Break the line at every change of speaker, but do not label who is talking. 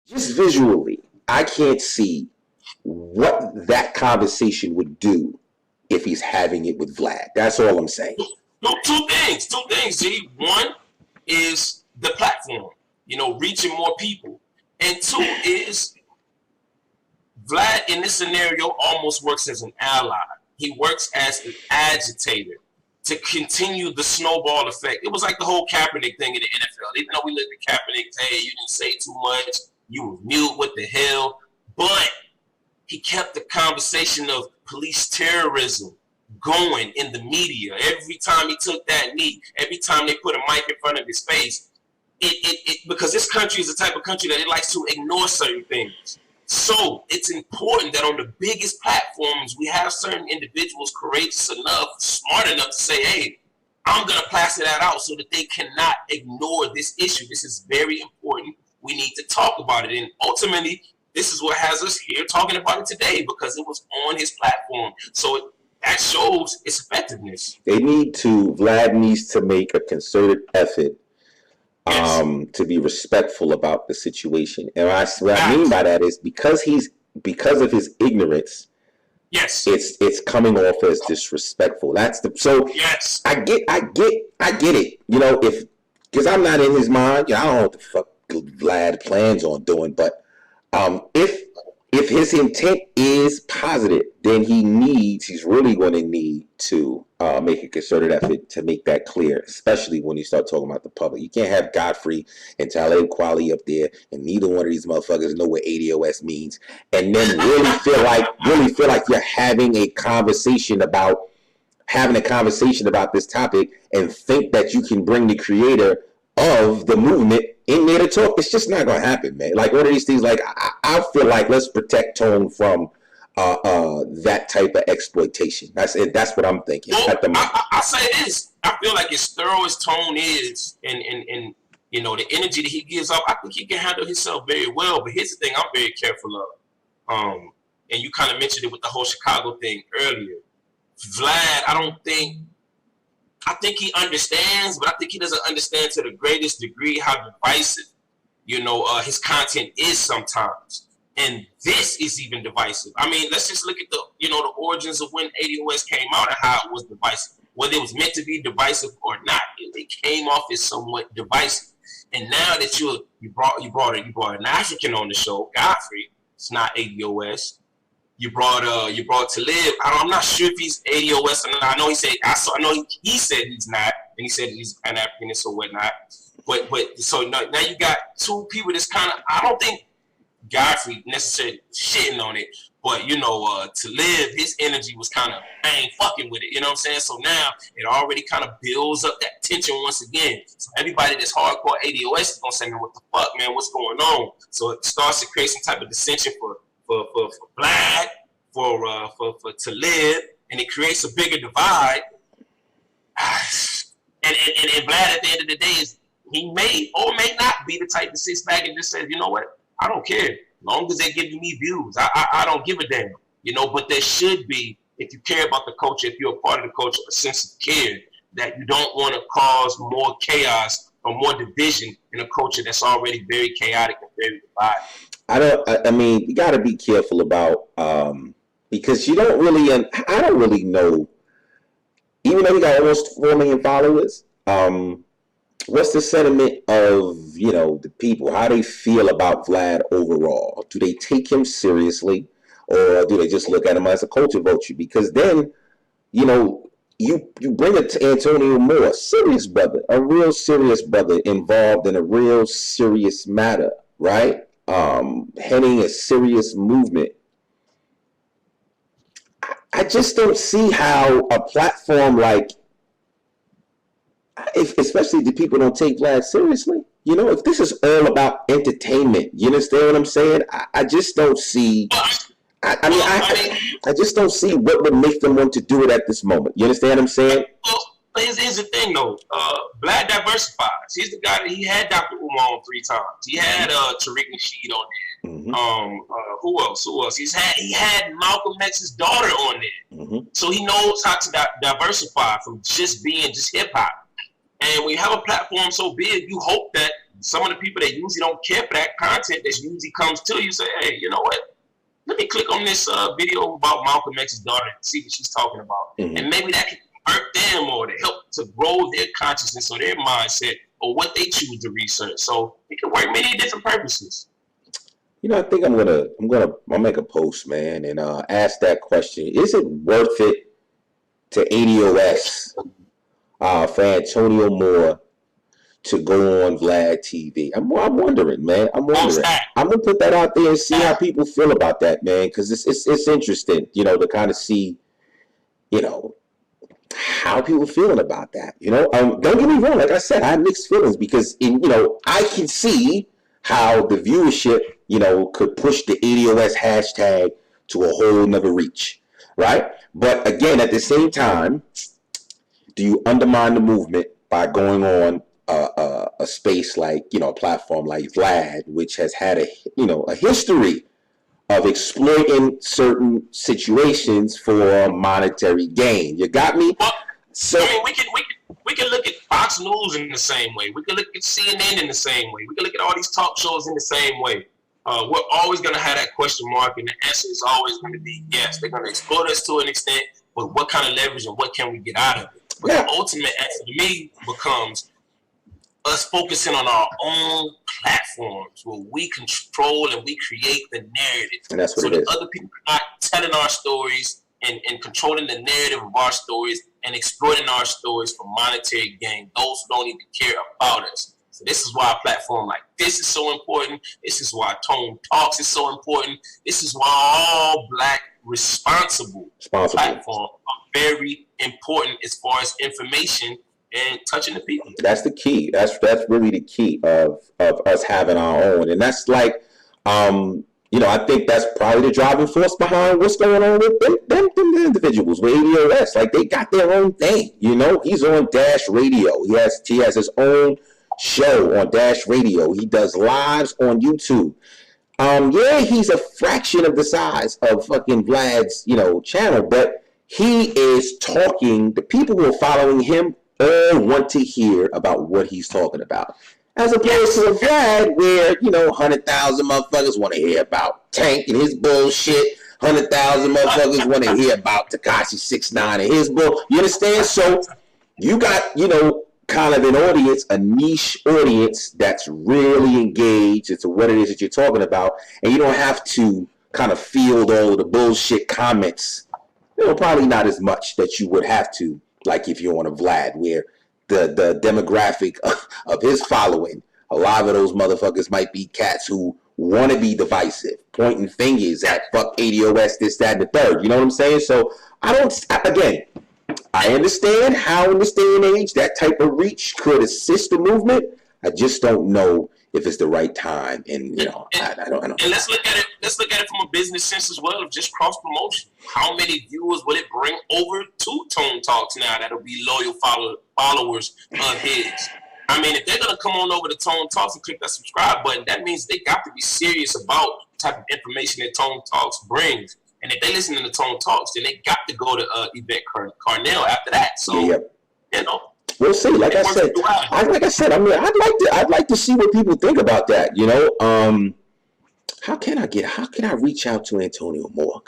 just visually, I can't see what that conversation would do if he's having it with Vlad. That's all I'm saying.
No, two things, G. One is the platform, reaching more people. And two is Vlad in this scenario almost works as an ally. He works as an agitator to continue the snowball effect. It was like the whole Kaepernick thing in the NFL. Even though we looked at Kaepernick, hey, you didn't say too much, you were mute, what the hell? But he kept the conversation of police terrorism going in the media. Every time he took that knee, every time they put a mic in front of his face, because this country is the type of country that it likes to ignore certain things. So it's important that on the biggest platforms, we have certain individuals courageous enough, smart enough to say, hey, I'm going to plaster that out so that they cannot ignore this issue. This is very important. We need to talk about it. And ultimately, this is what has us here talking about it today because it was on his platform. So that shows its effectiveness.
Vlad needs to make a concerted effort to be respectful about the situation. And what I mean by that is because of his ignorance,
yes,
it's coming off as disrespectful.
Yes.
I get it. Because I'm not in his mind, I don't know what the fuck Vlad plans on doing, but if his intent is positive, then he's really going to need to make a concerted effort to make that clear, especially when you start talking about the public. You can't have Godfrey and Talib Kweli up there, and neither one of these motherfuckers know what ADOS means, and then really feel like you're having a conversation about this topic, and think that you can bring the creator of the movement in there to talk. It's just not going to happen, man. Like one of these things, like I feel like let's protect Tone from that type of exploitation. That's what I'm thinking at the moment.
I say this. I feel like as thorough as Tone is, and the energy that he gives off, I think he can handle himself very well. But here's the thing: I'm very careful of. And you kind of mentioned it with the whole Chicago thing earlier. Vlad, I think he understands, but I think he doesn't understand to the greatest degree how divisive, his content is sometimes. And this is even divisive. I mean, let's just look at the origins of when ADOS came out and how it was divisive. Whether it was meant to be divisive or not, it came off as somewhat divisive. And now that you brought an African on the show, Godfrey, it's not ADOS. You brought Talib. I'm not sure if he's ADOS or not. I know he said he said he's not, and he said he's an Africanist or whatnot. But so now you got two people that's kind of, I don't think Godfrey necessarily shitting on it, but Talib, his energy was kind of, I ain't fucking with it. You know what I'm saying? So now it already kind of builds up that tension once again. So everybody that's hardcore ADOS is gonna say, man, what the fuck, man, what's going on? So it starts to create some type of dissension for Vlad, for Talib, and it creates a bigger divide. And Vlad at the end of the day he may or may not be the type that sits back and just says, you know what, I don't care. As long as they're giving me views, I don't give a damn. But there should be, if you care about the culture, if you're a part of the culture, a sense of care that you don't want to cause more chaos or more division in a culture that's already very chaotic and very divided.
I mean, you got to be careful about, because you don't really, and I don't really know, even though he got almost 4 million followers, what's the sentiment of, the people, how they feel about Vlad overall? Do they take him seriously, or do they just look at him as a culture vulture? Because then, you bring it to Antonio Moore, a real serious brother involved in a real serious matter, right? Heading a serious movement. I just don't see how a platform like, especially the people don't take Vlad seriously. If this is all about entertainment, you understand what I'm saying? I just don't see. I just don't see what would make them want to do it at this moment. You understand what I'm saying?
Well, here's the thing, though. Vlad diversifies. He's the guy that he had Dr. Umar on 3 times. He had Tariq Nasheed on there. Mm-hmm. Who else? He had Malcolm X's daughter on there. Mm-hmm. So he knows how to diversify from just being just hip hop. And when you have a platform so big, you hope that some of the people that usually don't care for that content that usually comes to you say, hey, you know what? Let me click on this video about Malcolm X's daughter and see what she's talking about. And maybe that can hurt them or to help to grow their consciousness or their mindset or what they choose to research. So it can work many different purposes.
You know, I think I'll make a post, man, and ask that question. Is it worth it to ADOS for Antonio Moore to go on Vlad TV? I'm wondering, man. I'm wondering. I'm gonna put that out there and see how people feel about that, man, because it's interesting, you know, to kind of see, you know, how people feeling about that. You know, don't get me wrong. Like I said, I have mixed feelings because, you know, I can see how the viewership, you know, could push the ADOS hashtag to a whole nother reach, right? But again, at the same time, do you undermine the movement by going on a space like, you know, a platform like Vlad, which has had a history of exploiting certain situations for monetary gain? You got me?
Well, so I mean, we can look at Fox News in the same way. We can look at CNN in the same way. We can look at all these talk shows in the same way. We're always going to have that question mark, and the answer is always going to be yes. They're going to exploit us to an extent, but what kind of leverage and what can we get out of it? But the ultimate answer to me becomes us focusing on our own platforms where we control and we create the narrative.
And that's what
so
it
that
is.
other people are not telling our stories and controlling the narrative of our stories and exploiting our stories for monetary gain. Those who don't even care about us. So this is why a platform like this is so important. This is why Tone Talks is so important. This is why all Black responsible platforms are very important as far as information and touching the people.
That's the key. That's really the key of us having our own. And that's like, you know, I think that's probably the driving force behind what's going on with them individuals with ADOS. Like, they got their own thing. You know, he's on Dash Radio. He has his own show on Dash Radio. He does lives on YouTube. Yeah, he's a fraction of the size of fucking Vlad's, you know, channel, but he is talking. The people who are following him all want to hear about what he's talking about. As opposed to a Vlad where, you know, 100,000 motherfuckers want to hear about Tank and his bullshit. 100,000 motherfuckers want to hear about Tekashi 6ix9ine and his bull. You understand? So you got, you know, kind of an audience, a niche audience that's really engaged into what it is that you're talking about. And you don't have to kind of field all of the bullshit comments. You know, probably not as much that you would have to, like if you're on a Vlad, where the demographic of his following, a lot of those motherfuckers might be cats who want to be divisive, pointing fingers at fuck ADOS, this, that, and the third. You know what I'm saying? So I understand how in this day and age that type of reach could assist the movement. I just don't know if it's the right time. And, you know, I don't.
And let's look at it from a business sense as well, of just cross promotion. How many viewers will it bring over to Tone Talks now that'll be loyal followers of his? I mean, if they're gonna come on over to Tone Talks and click that subscribe button, that means they got to be serious about the type of information that Tone Talks brings. And if they listen to Tone Talks, then they got to go to Yvette Carnell after that. So, you know.
We'll see. Like I said, I mean, I'd like to see what people think about that. You know, how can I reach out to Antonio Moore?